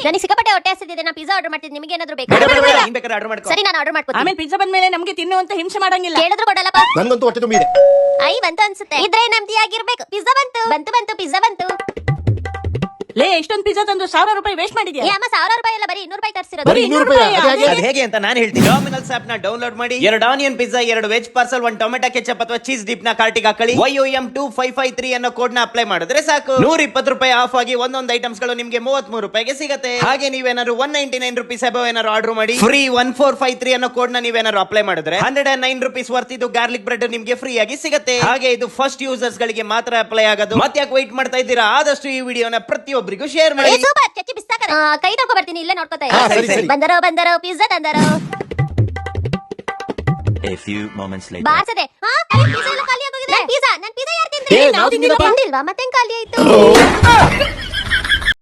ನನಗೆ ಸಿಕ್ಕಾಪಟ್ಟೆ ಹೊಟ್ಟೆ ಹಸಿದಿದೆ, ನಾನು ಪಿಜ್ಜಾ ಆರ್ಡರ್ ಮಾಡ್ತೀನಿ, ನಿಮಗೆ ಏನಾದ್ರು ಬೇಕಾ? ಸರಿ, ನಾನು ಆರ್ಡರ್ ಮಾಡ್ಕೊತೀನಿ. ಆಮೇಲೆ ಪಿಜ್ಜಾ ಬಂದ್ಮೇಲೆ ನಮ್ಗೆ ತಿನ್ನುವಂತ ಹಿಂಸೆ ಮಾಡಂಗಿಲ್ಲ. ಕೇಳಿದ್ರು ಕೊಡಲ್ಲಪ್ಪ. ನಂಗಂತೂ ಹೊಟ್ಟೆ ತುಂಬಿದೆ. ಬಂತು ಅನ್ಸುತ್ತೆ. ಇದ್ರೆ ನಮ್ದಿ ಆಗಿರ್ಬೇಕು. ಪಿಜ್ಜಾ ಬಂತು ಪಿಜ್ಜಾ ಬಂತು. ಲೇ, ಎಷ್ಟೊಂದು ಪಿಜ್ಜಾ ತಂದು 1000 ರೂಪಾಯಿ ವೇಸ್ಟ್ ಮಾಡಿದ್ಯಾ? ಅಮ್ಮ 1000 ರೂಪಾಯಿ ಅಲ್ಲ, ಬರೀ 200 ರೂಪಾಯಿ ತರಿಸಿರೋದು. ಬರೀ 200 ರೂಪಾಯಿ. ಅದು ಹೇಗೆ ಅಂತ ನಾನು ಹೇಳ್ತೀನಿ. ಡಾಮಿನೋಸ್ ಆಪ್ ನ ಡೌನ್ಲೋಡ್ ಮಾಡಿ, 2 onion pizza, 2 veg parcel, 1 tomato ketchup ಅಥವಾ ಚೀಸ್ ಡಿಪ್ ನ ಕಾರ್ಟಿಗೆ ಹಾಕೊಳ್ಳಿ. YOM2553 ಅನ್ನೋ ಕೋಡ್ ನ ಅಪ್ಲೈ ಮಾಡಿದ್ರೆ ಸಾಕು. 120 ರೂಪಾಯಿ ಆಫ್ ಆಗಿ ಒಂದೊಂದು ಐಟಮ್ಸ್ ಗಳು ನಿಮಗೆ 33 ರೂಪಾಯಿಗೆ ಸಿಗುತ್ತೆ. ಹಾಗೆ ನೀವೇನಾದ್ರು 199 ರುಪೀಸ್ ಅಬವ್ ಏನಾದ್ರು ಆರ್ಡರ್ ಮಾಡಿ, ಫ್ರೀ 1453 ಅನ್ನೋ ಕೋಡ್ ನ ನೀವೇನಾದ್ರು ಅಪ್ಲೈ ಮಾಡಿದ್ರೆ 109 ರುಪೀಸ್ ವರ್ತ್ ಇದು ಗಾರ್ಲಿಕ್ ಬ್ರೆಡ್ ನಿಮಗೆ ಫ್ರೀ ಆಗಿ ಸಿಗುತ್ತೆ. ಹಾಗೆ ಇದು ಫಸ್ಟ್ ಯೂಸರ್ಸ್ ಗಳಿಗೆ ಮಾತ್ರ ಅಪ್ಲೈ ಆಗೋದು. ಮತ್ತೆ ಯಾಕೆ ವೈಟ್ ಮಾಡ್ತಾ ಇದ್ದೀರಾ? ಆದಷ್ಟು ಈ ವಿಡಿಯೋನ ಪ್ರತಿಯೊಬ್ಬರಿಗೂ ಶೇರ್ ಮಾಡಿ. ಸೂಪರ್, ಚಚ್ಚಿ ಬಿಸ್ತಾಕರೆ. ಕೈ ತಗೋ ಬರ್ತೀನಿ, ಇಲ್ಲೇ ನೋಡ್ಕೊತಾ ಸರಿ. ಇದ್ದೀನಿ. ಬಂದರೋ ಪಿಜ್ಜಾ ತಂದರೋ. A few moments later. ಬಾಸದೆ. ಪಿಜ್ಜಾ ಎಲ್ಲ ಖಾಲಿ ಆಗೋಗಿದೆ. ನನ್ ಪಿಜ್ಜಾ ಯಾರು ತಿಂದ್ರಿ? ನಾವು ತಿಂದಿಲ್ಲಪ್ಪ. ತಿಂದಿಲ್ವಾ? ಮತ್ತೆ ಖಾಲಿ ಆಯ್ತು.